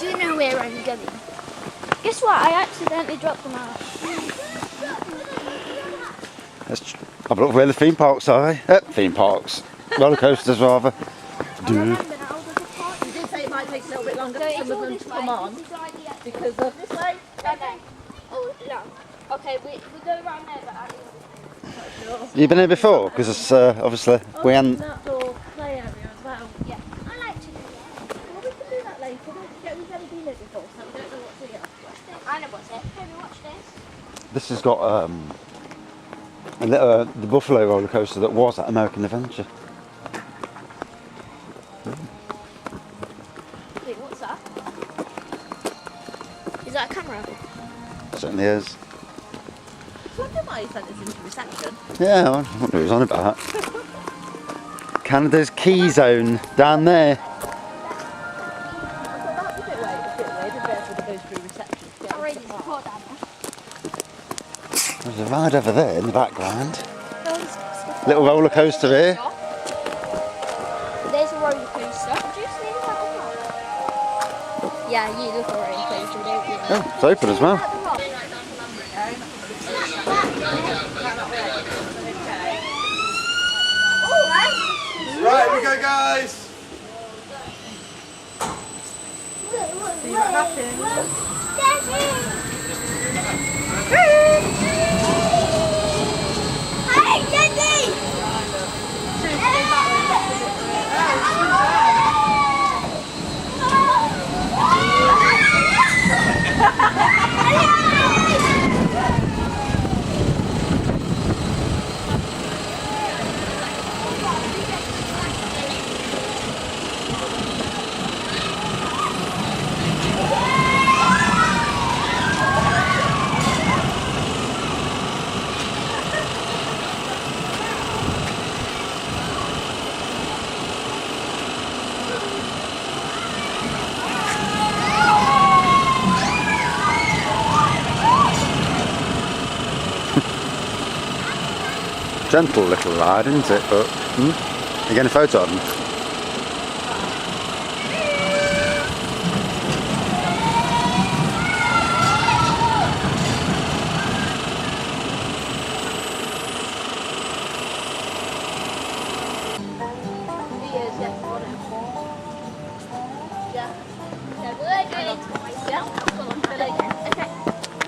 Do you know where I'm going? Guess what? I accidentally dropped them out. Let's have a look where the theme parks are. Theme parks. Roller coasters rather. You did say it might take a little bit longer for some of them to come on. Because of this way. Okay. Oh, no. Okay, we go around there, but You've been here before? Because it's obviously we hadn't. An outdoor play area as well. yeah. I like to do that. Well, we can do that later. We've never been here before, so we don't know what's here. I know what's it. Can we watch this? This has got the Buffalo roller coaster that was at American Adventure. Wait, what's that? Is that a camera? Certainly is. I wonder why he sent us into reception. Yeah, I wonder what he was on about. Canada's Key Zone down there. I thought that was a bit away, didn't it? So it goes through reception to get into the park. There's a ride over there in the background. Little roller coaster here. There's a roller coaster. Do you see that one? Yeah, you look a roller coaster, don't you? Oh, it's open as well. Right, here we go, guys. See what happens. Hey, Daddy! Gentle little ride, isn't it? But you getting a photo of them?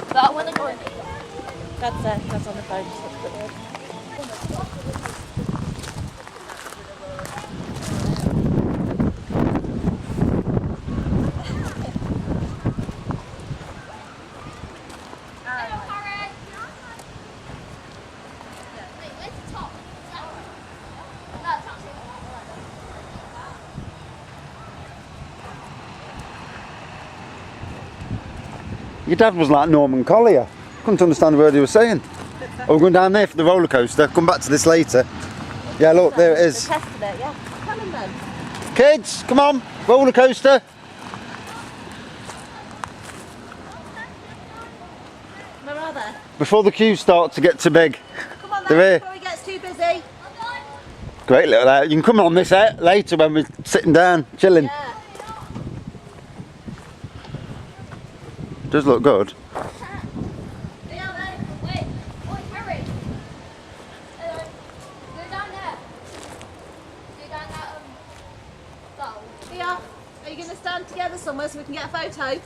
But I want to go. That's on the phone. Just look at it. Your dad was like Norman Collier. Couldn't understand a word he was saying. Oh, we're going down there for the roller coaster. Come back to this later. Yeah, look, there it is. They're testing it, yeah. Come on then. Kids, come on, roller coaster. Where are they? Before the queues start to get too big. Come on They're then, here. before it gets too busy. Great little area. You can come on this later when we're sitting down, chilling. Yeah. Does look good. Here, are you going to stand together somewhere so we can get a photo?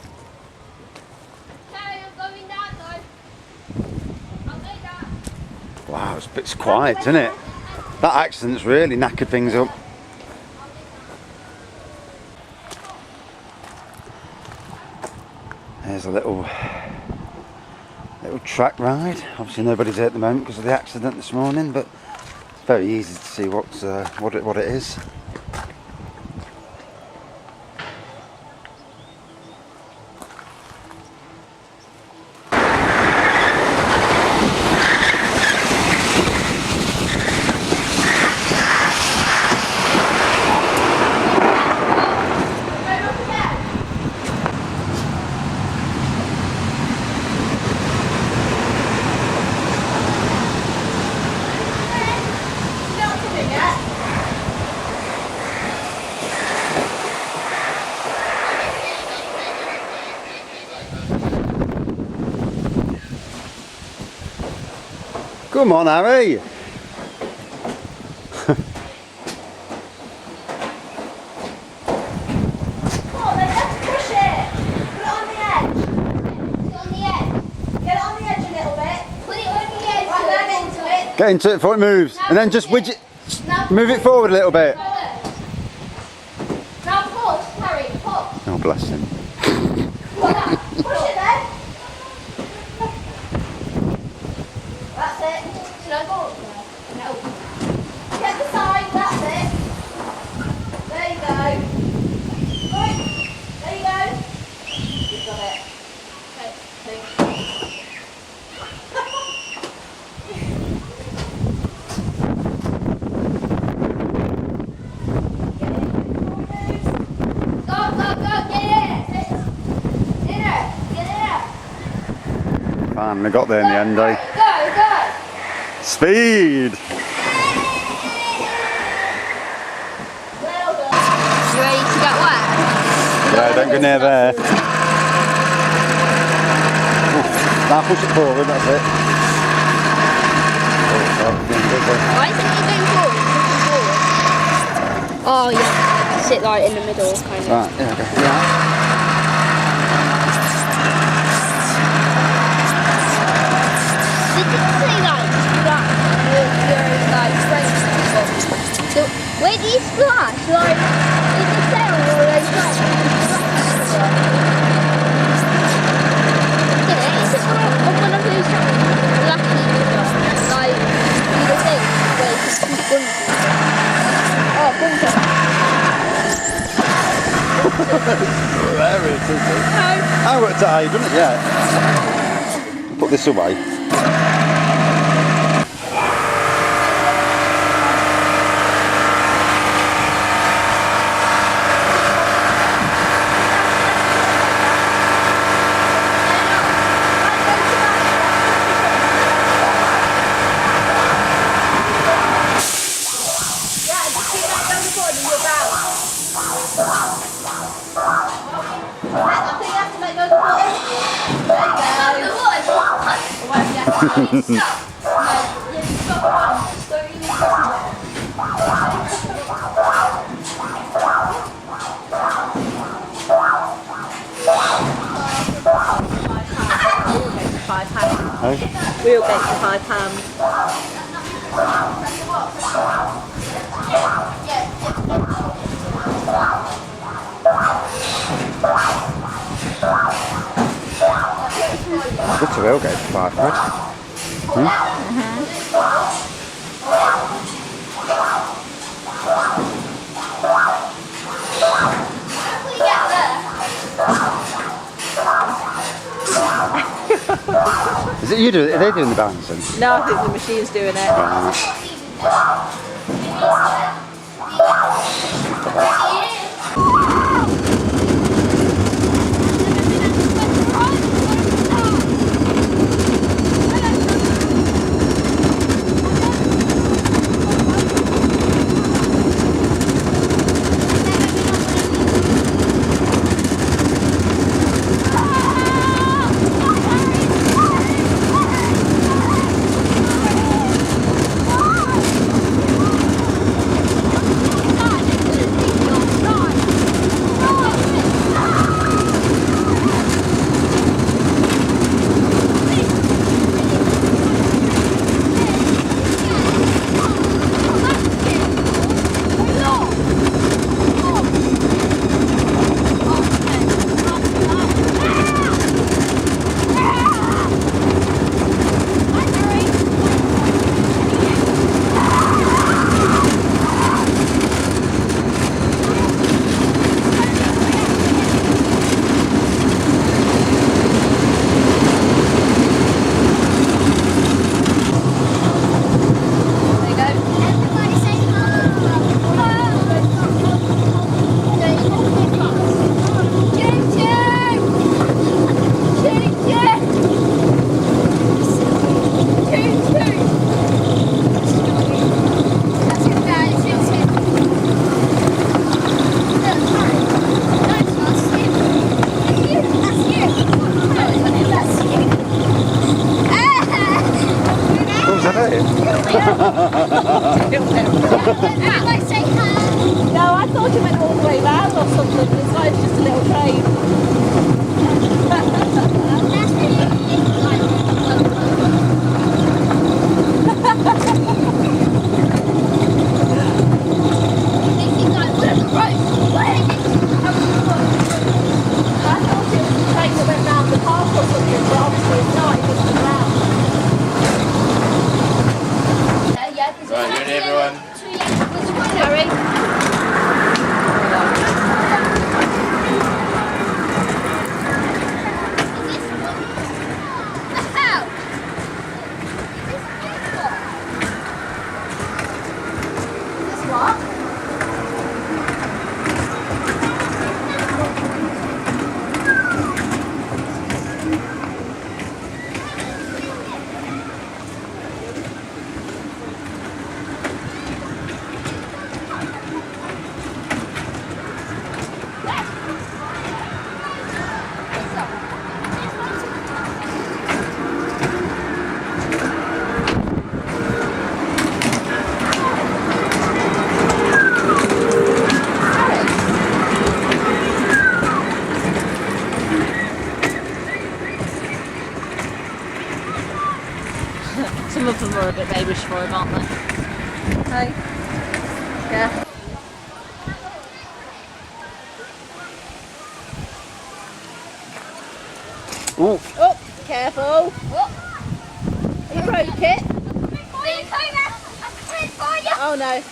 Wow, it's quiet, isn't it? That accident's really knackered things up. There's a little track ride. Obviously nobody's here at the moment because of the accident this morning, but it's very easy to see what it is. Come on, Harry. Get into it before it moves, and then just widget, move it forward a little bit. Now push, Harry, push. Oh, bless him. Push it then. That's it. Should I go up there? No. Get the side, that's it. There you go. Right. There you go. You've got it. Okay. Go, go, go, get in. In there. Get in there. Finally got there in the end, eh? Go, go. Speed! Well done. You ready to get wet? Yeah, don't go near there. Now push it forward, that's it. Why isn't he going forward? Pushing forward. Oh yeah, sit like in the middle, kind of. Right, yeah, okay. Yeah. Did you say like that? You're like French people. So where do you splash? Like in the sail or like French? Is it one of those lucky like the thing where you just keep bunting? Oh, bunting. Hilarious, isn't it? I worked at Hyde, didn't it? Yeah. Put this away. We'll get you £5. Good to will get for £5. Is it you doing? Are they doing the balancing? No, I think the machine's doing it. Some of them are a bit babyish for him, aren't they? Hey. Yeah. Ooh. Oh, careful. Oh. You broke it. Oh no.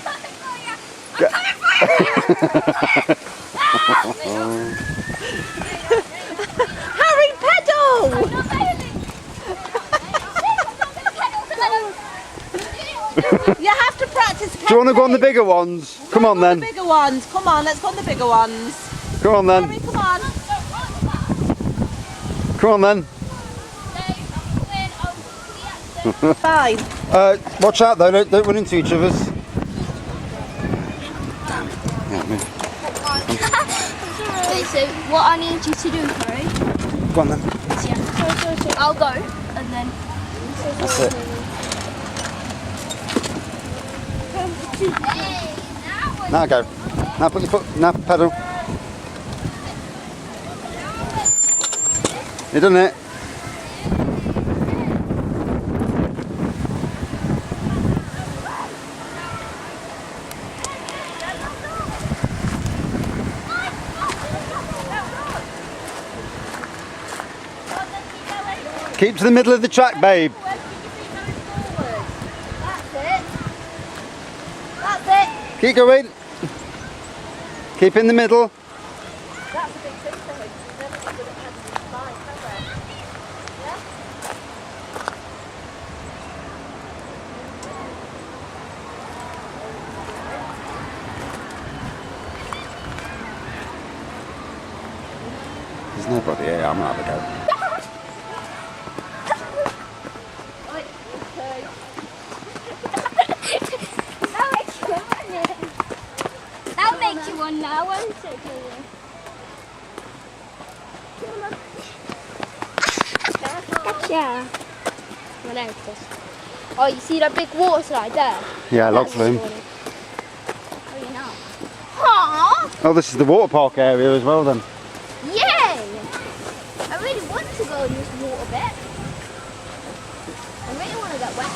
Harry, pedal! You have to practice. Do you want to go on the bigger ones? Come on then. The bigger ones. Come on, let's go on the bigger ones. Come on then. Harry, come on. Come on then. Fine. Watch out though, don't run into each other's. Okay, so what I need you to do, Harry, Go on then. I'll go, and then... That's it. Now go. Now put your foot, now pedal. You done it? Keep to the middle of the track, babe. That's it. That's it. Keep going. Keep in the middle. That's a big thing for him. Never been good at pedaling his bike, have There's nobody here, I'm gonna have a go. That'll make you one now, won't it? Yeah. Oh, you see that big water slide there? Yeah, lots of them. Oh, you know. Aww! Oh, this is the water park area as well then. Yay! I really want to go in this water bit. I really want to get wet.